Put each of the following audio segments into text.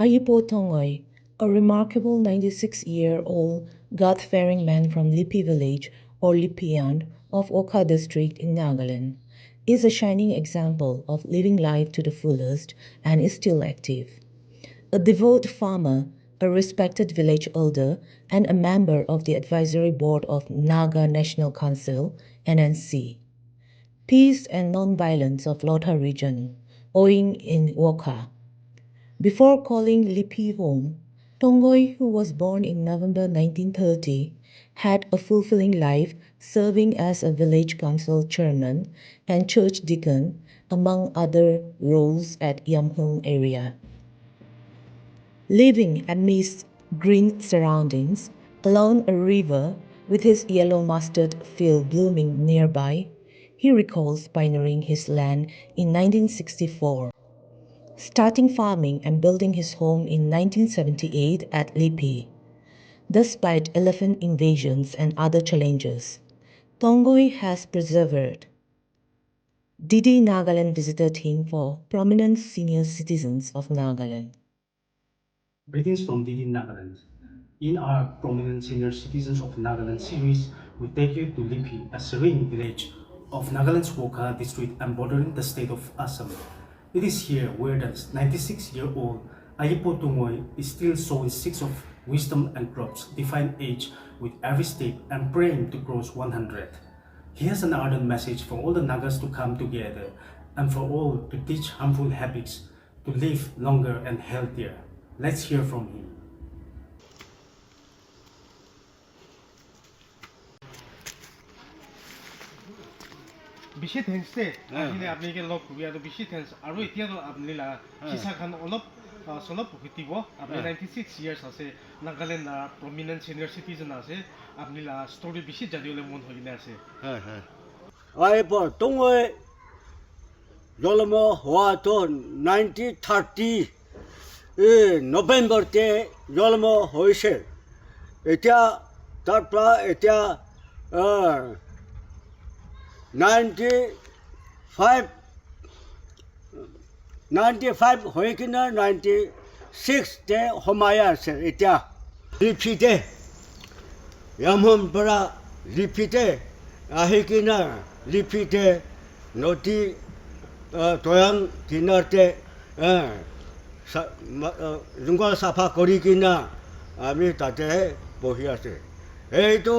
Ayipo Tongoy, a remarkable 96-year-old God-fearing man from Lipi village or Lipian of Oka district in Nagaland, is a shining example of living life to the fullest and is still active. A devout farmer, a respected village elder, and a member of the advisory board of Naga National Council, NNC. Peace and non-violence of Lotha region, owing in Woka. Before calling Lipi home, Tongoy, who was born in November 1930, had a fulfilling life serving as a village council chairman and church deacon, among other roles at Yamhung area. Living amidst green surroundings, along a river with his yellow mustard field blooming nearby, he recalls pioneering his land in 1964, starting farming and building his home in 1978 at Lipi. Despite elephant invasions and other challenges, Tongoy has persevered. Didi Nagaland visited him for prominent senior citizens of Nagaland. Greetings from Didi Nagaland. In our prominent senior citizens of Nagaland series, we take you to Lipi, a serene village of Nagaland's Woka district and bordering the state of Assam. It is here where the 96-year-old Ayipo Tungoy is still sowing seeds of wisdom and crops, define age with every step and praying to cross 100. He has an ardent message for all the Nagas to come together and for all to teach harmful habits to live longer and healthier. Let's hear from him. বেছি thanks দে আহিলে আপোনালোকে লগ কৰি আৰু বেছি thanks আৰু এতিয়াতো আপুনি চিচাখান অলপ চলপ শিকিব আপুনি 96 ইয়াৰ্ছ আছে নাগালেণ্ড প্ৰমিনেণ্ট চিনিয়ৰ চিটিজেন আছে আপুনি ষ্টৰি বেছি জানিবলৈ মন হৈ কিনে আছে Ayipo Tongoy জন্ম হোৱাটো 1930 নৱেম্বৰতে জন্ম হৈছে এতিয়া তাৰ পৰা এতিয়া 95 হৈ কিনে 96তে সোমাই আছে এতিয়া লিপিতে ইয়ামহৰ পৰা লিপিতে আহি কিনে লিপিতে নদী তয়াং কিনাৰতে জংঘল চাফা কৰি কিনে আমি তাতে বহি আছে এইটো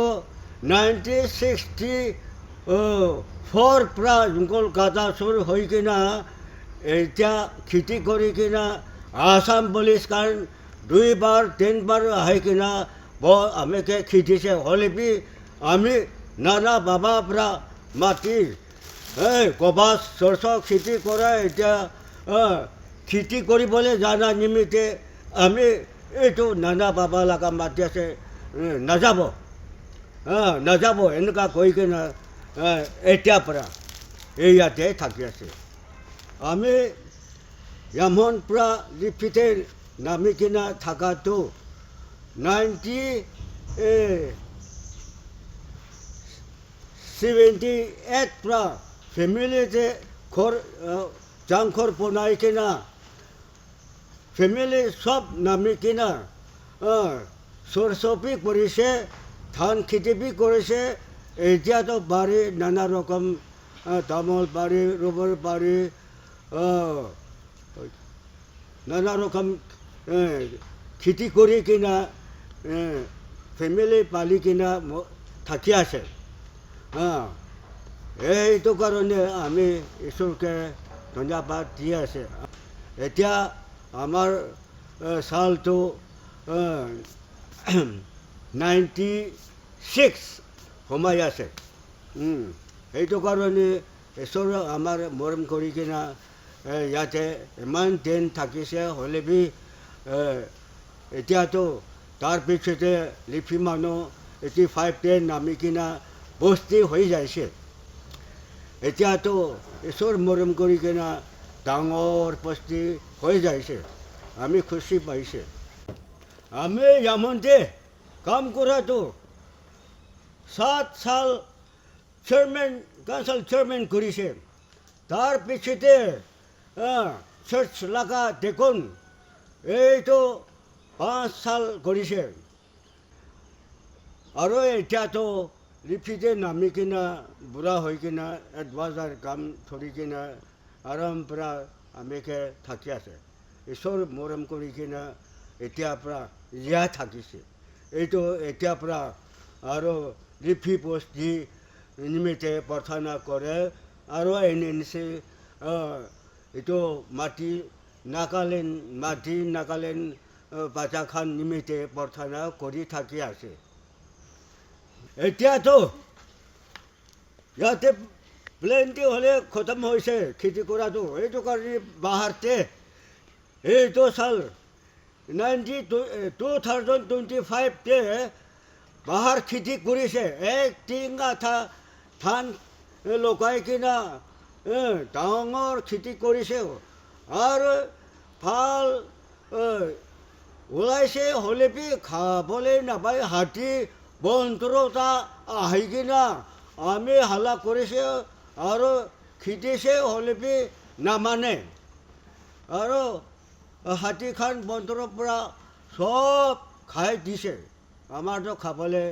1964 পৰা জংঘল কাটা চুৰ হৈ কিনে এতিয়া খেতি কৰি কিনে আসাম পুলিচ কাৰণ 2-3 আহি কিনে বৰ আমাকে খেদিছে হ'লেবি আমি নানা বাবা পৰা মাটি কবাচ চৰচ খেতি কৰা এতিয়া খেতি কৰিবলৈ জানা নিমিত্তে আমি এইটো নানা বাবা লগা মাটি আছে নাযাব এনেকুৱা কৈ কিনে এতিয়াৰ পৰা ইয়াতে থাকি আছে আমি ইয়ামহৰ পৰা লিপিতে নামি কিনে থকাটো 78 পৰা ফেমিলিতে ঘৰ জাংঘৰ বনাই কিনে ফেমিলি সব নামি কিনে চৰচপি কৰিছে ধান খেতি বি কৰিছে এতিয়াতো বাৰী নানা ৰকম তামোল বাৰী ৰবৰ বাৰী নানা ৰকম খেতি কৰি কিনে ফেমিলি পালি কিনে থাকি আছে এইটো কাৰণে আমি ঈশ্বৰকে ধন্যবাদ দি আছে এতিয়া আমাৰ চালটো 96 সোমাই আছে সেইটো কাৰণে ঈশ্বৰে আমাৰ মৰম কৰি কিনে ইয়াতে ইমান দিন থাকিছে হ'লেবি এতিয়াতো তাৰ পিছতে লিপি মানুহ 85 নামি কিনে বস্তি হৈ যাইছে এতিয়াতো ঈশ্বৰ মৰম কৰি কিনে ডাঙৰ বস্তি হৈ যাইছে আমি খুচি পাইছে আমি ইয়ামতে কাম কৰাটো 7 সাল কাউন্সিল চেয়াৰমেন কৰিছে তাৰ পিছতে চাৰ্চ লগা দেখোন এইটো 5 সাল কৰিছে আৰু এতিয়াতো লিপিতে নামি কিনা বুঢ়া হৈ কিনা এডভাইজাৰ কাম ধৰি কিনা আৰাম পৰা আমিকে থাকি আছে ঈশ্বৰ মৰম কৰি কিনা এতিয়াৰ পৰা জীয়াই থাকিছে এইটো এতিয়াৰ পৰা আৰু লিপি পোষ্ট দি নিমিত্তে প্ৰাৰ্থনা কৰে আৰু এনএনচি এইটো মাটি নাগালেণ্ড বাজাখান নিমিত্তে প্ৰাৰ্থনা কৰি থাকি আছে এতিয়াতো ইয়াতে প্লেনটি হ'লে খতম হৈছে খেতি কৰাটো এইটো কাৰণে বাহাৰতে এইটো চাল 2025তে বাহাৰ খেতি কৰিছে এক টিঙা ধান লগাই কিনা ডাঙৰ খেতি কৰিছে আৰু ভাল ওলাইছে হ'লে বি খাবলৈ নাপায় হাতী বন্ধুৰতা আহি কিনা আমি হাল্লা কৰিছে আৰু খেদিছে হ'লে বি নামানে আৰু হাতীখান বন্ধুৰ পৰা চব খাই দিছে আমাৰতো খাবলৈ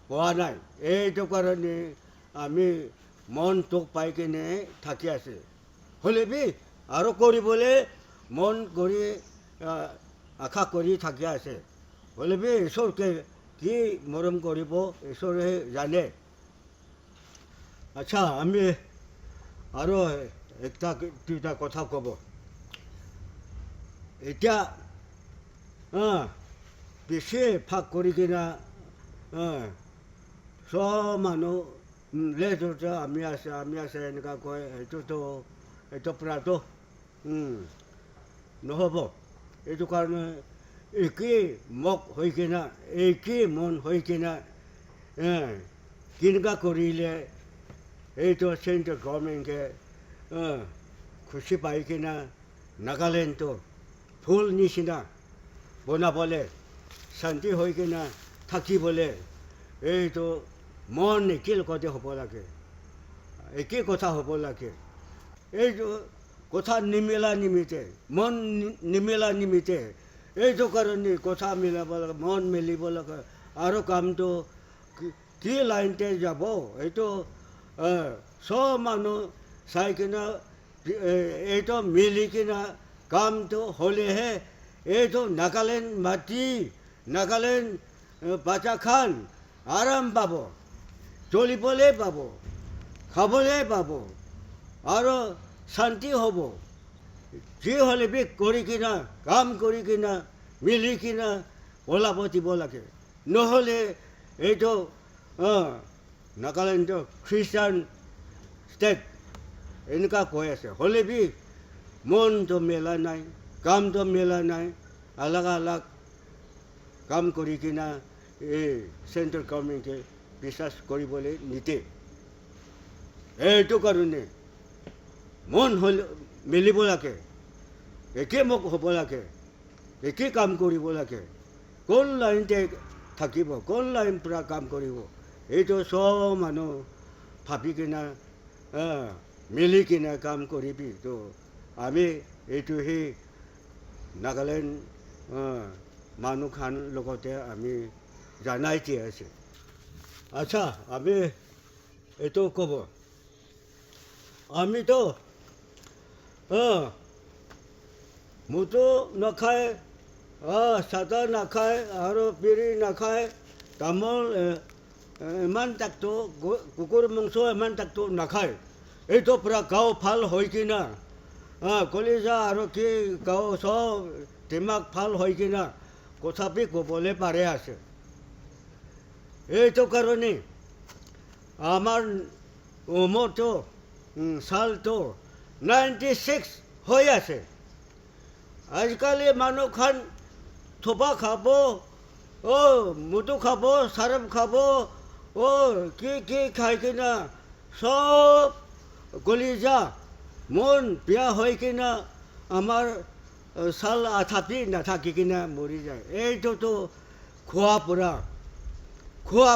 পোৱা নাই এইটো কাৰণে আমি মনটো পাই কিনে থাকি আছে হ'লে বি আৰু কৰিবলৈ মন কৰি আশা কৰি থাকি আছে হ'লে বি ঈশ্বৰকে কি মৰম কৰিব ঈশ্বৰে জানে আচ্ছা আমি আৰু দুটা কথা ক'ব এতিয়া বেছি ভাগ কৰি কিনা চব মানুহ লেটতে আমি আছে এনেকুৱা কয় এইটো পৰাটো নহ'ব এইটো কাৰণে একেই মগ হৈ কিনা একেই মন হৈ কিনা কেনেকুৱা কৰিলে এইটো চেণ্ট্ৰেল গভৰ্ণমেণ্টে খুচি পাই কিনা নাগালেণ্ডটো ফুল নিচিনা বনাবলৈ শান্তি হৈ কিনা থাকিবলৈ এইটো মন একে লগতে হ'ব লাগে একে কথা হ'ব লাগে এইটো কথা নিমিলা নিমিত্তে মন নিমিলা নিমিত্তে এইটো কাৰণে কথা মিলাব লাগে মন মিলিব লাগে আৰু কামটো কি লাইনতে যাব এইটো চব মানুহ চাই কিনা এইটো মিলি কিনা কামটো হ'লেহে এইটো নাগালেণ্ড মাটি নাগালেণ্ড বাজাখান আৰাম পাব চলিবলৈ পাব খাবলৈ পাব আৰু শান্তি হ'ব যি হ'লে বি কৰি কিনা কাম কৰি কিনা মিলি কিনা ওলাব দিব লাগে নহ'লে এইটো নাগালেণ্ডৰ খ্ৰীষ্টান ষ্টেট এনেকুৱা কৈ আছে হ'লে বি মনটো মেলা নাই কামটো মেলা নাই আলাগ কাম কৰি কিনা এই চেণ্ট্ৰেল গভৰ্ণমেণ্টে বিশ্বাস কৰিবলৈ নিদিয়ে এইটো কাৰণে মন মিলিব লাগে একে মোক হ'ব লাগে একে কাম কৰিব লাগে কোন লাইনতে থাকিব কোন লাইন পৰা কাম কৰিব এইটো চব মানুহ ভাবি কিনা মিলি কিনা কাম কৰিবি তো আমি এইটো সেই নাগালেণ্ড মানুহখান লগতে আমি জানাই দি আছে আচ্ছা আমি এইটো ক'ব আমিতো মদো নাখায় চাদা নাখায় আৰু বিড়ি নাখায় তামোল ইমান তাকটো কুকুৰ মাংস ইমান তাকটো নাখায় এইটো পৰা গাঁও ভাল হৈ কিনা কলিজা আৰু কি গাঁও চব দিমাগ ভাল হৈ কিনা কথাপি ক'বলৈ পাৰে আছে এইটো কাৰণে আমাৰ উমৰটো চালটো 96 হৈ আছে আজিকালি মানুহখন থোপা খাব মদু খাব চাৰপ খাব কি খাই কিনা চব গলি যা মন বেয়া হৈ কিনা আমাৰ ছাল আঠাপি নাথাকি কিনা মৰি যায় এইটোতো খোৱা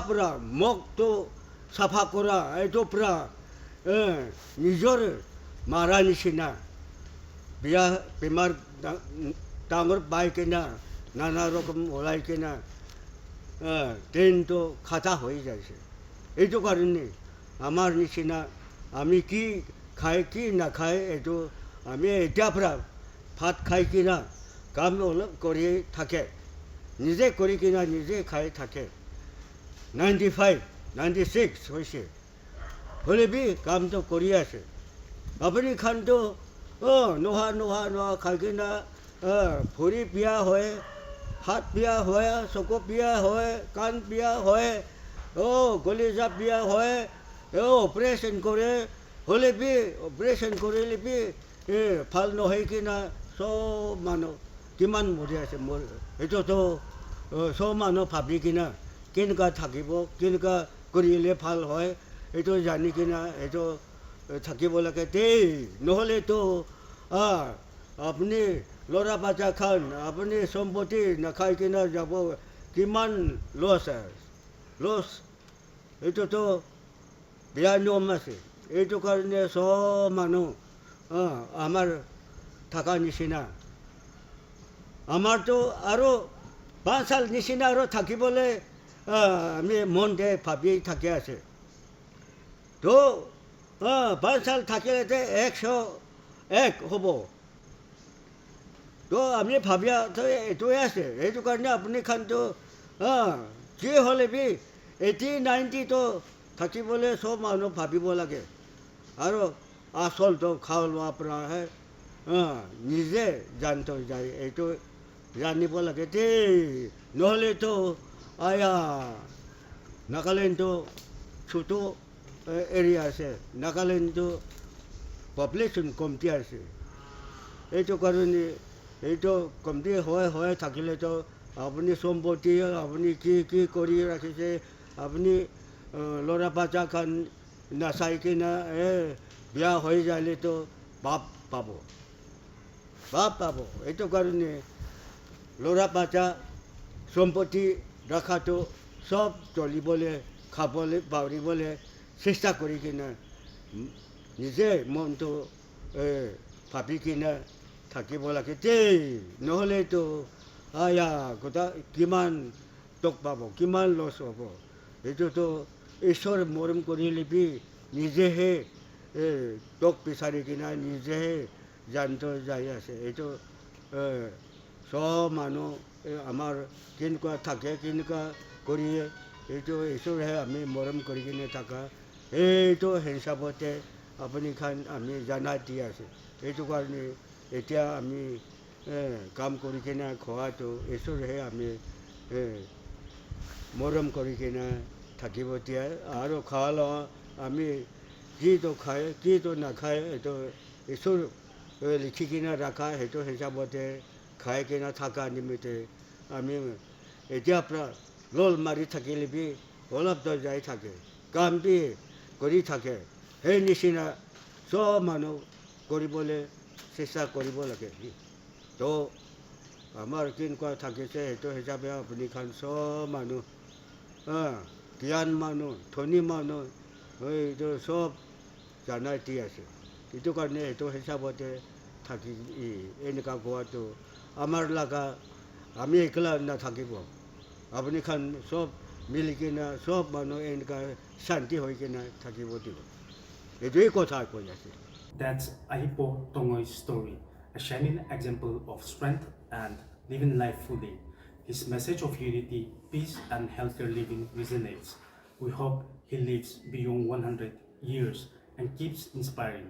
পৰা মুখটো চাফা কৰা এইটোৰ পৰা নিজৰ মাৰা নিচিনা বেয়া বেমাৰ ডাঙৰ পাই কিনা নানা ৰকম ওলাই কিনা ট্ৰেইনটো খাটা হৈ যাইছে এইটো কাৰণে আমাৰ নিচিনা আমি কি খাই কি নাখায় এইটো আমি এতিয়াৰ পৰা ভাত খাই কিনা কাম অলপ কৰি থাকে নিজে কৰি কিনা নিজে খাই থাকে 95, 96 হৈছে হ'লে বি কামটো কৰি আছে আপুনি খানটো নোহোৱা খাই কিনা ভৰি বিয়া হয় হাত বিয়া হয় চকু বিয়া হয় কাণ বিয়া হয় কলিজা বিয়া হয় অপাৰেশ্যন কৰে হ'লে বি অপাৰেশ্যন কৰিলে বি ভাল নহয় কিনা চব মানুহ কিমান মৰি আছে মোৰ এইটোতো চব মানুহ ভাবি কিনা কেনেকুৱা থাকিব কেনেকুৱা কৰিলে ভাল হয় এইটো জানি কিনা এইটো থাকিব লাগে দেই নহ'লেতো আপুনি ল'ৰা বাচ্চা খান আপুনি সম্পত্তি নাখাই কিনা যাব কিমান লছ এইটোতো বেয়া নিয়ম আছে এইটো কাৰণে চব মানুহ আমাৰ থকা নিচিনা আমাৰতো আৰু 5 সাল নিচিনা আৰু থাকিবলৈ আমি মনতে ভাবি থাকি আছে তো 5 সাল থাকিলেতে 101 হ'ব তো আমি ভাবিয়া এইটোৱে আছে এইটো কাৰণে আপুনি খানটো যি হ'লে বি 80-90তো থাকিবলৈ চব মানুহ ভাবিব লাগে আৰু আচলটো খাওঁ লোৱাৰ পৰাহে নিজে জানতো যায় এইটো জানিব লাগে দেই নহ'লেতো নাগালেণ্ডটো ছোটো এৰিয়া আছে নাগালেণ্ডটো পপুলেশ্যন কমটি আছে এইটো কাৰণে এইটো কমটি হৈ থাকিলেতো আপুনি সম্পত্তি আপুনি কি কৰি ৰাখিছে আপুনি ল'ৰা বাচ্চা খান নাচাই কিনা বিয়া হৈ যালেতো পাপ পাব এইটো কাৰণে ল'ৰা বাচ্চা সম্পত্তি ৰখাটো চব চলিবলৈ খাবলৈ পাৰিবলৈ চেষ্টা কৰি কিনা নিজে মনটো ভাবি কিনা থাকিব লাগে দেই নহ'লেতো গোটা কিমান টক পাব কিমান লছ হ'ব এইটোতো ঈশ্বৰ মৰম কৰিলে বি নিজেহে টক বিচাৰি কিনা নিজেহে জানতো যাই আছে এইটো চব মানুহ আমাৰ কেনেকুৱা থাকে কেনেকুৱা কৰি এইটো ঈশ্বৰহে আমি মৰম কৰি কিনে থকা এইটো হিচাপতে আপুনি খান আমি জানাই দি আছে এইটো কাৰণে এতিয়া আমি কাম কৰি কিনে খোৱাটো ঈশ্বৰহে আমি মৰম কৰি কিনে থাকিব দিয়ে আৰু খোৱা লোৱা আমি কিটো খায় কিটো নাখায় এইটো ঈশ্বৰ লিখি কিনে ৰখা সেইটো হিচাপতে খাই কিনে থকা নিমিত্তে আমি এতিয়াৰ পৰা লোল মাৰি থাকিলে বি অলপতো যাই থাকে কাম বি কৰি থাকে সেই নিচিনা চব মানুহ কৰিবলৈ চেষ্টা কৰিব লাগে তো আমাৰ কেনেকুৱা থাকিছে সেইটো হিচাপে আপুনি খান চব মানুহ জ্ঞান মানুহ ধনী মানুহ এইটো চব জানাই দি আছে এইটো কাৰণে সেইটো হিচাপতে থাকি এনেকুৱা কোৱাটো আমাৰ লগা আমি একলা নাথাকিব আপুনি খান চব মিলি কিনা চব মানুহ এনেকুৱা শান্তি হৈ কিনা থাকিব দিব এইটোৱেই কথা কৈ আছে That's Ahipo Tongoy's story, a shining example of strength and living life fully. His message of unity, peace, and healthier living resonates. We hope he lives beyond 100 years and keeps inspiring.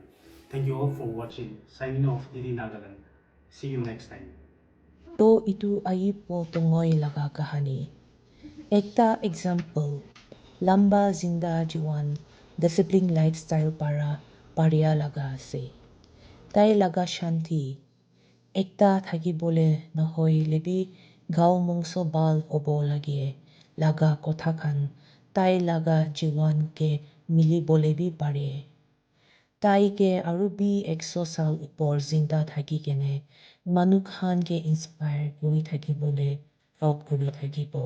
Thank you all for watching. Signing off, Didi Nagaland. See you next time. To itu Ahipo Tongoy laga kahani. Ekta example, lamba zinda jiwan, discipline lifestyle para pariya laga ase. Tai laga shanti, ekta thakibole nohoi lebi gao mongso bal obo lagie laga kotha khan tai laga jiwan ke mili bole bi pare. Tai ke aru bi 100 sal upor zinda thaki kene manuk khan ke inspire kuri thakibole help kuri thakibo.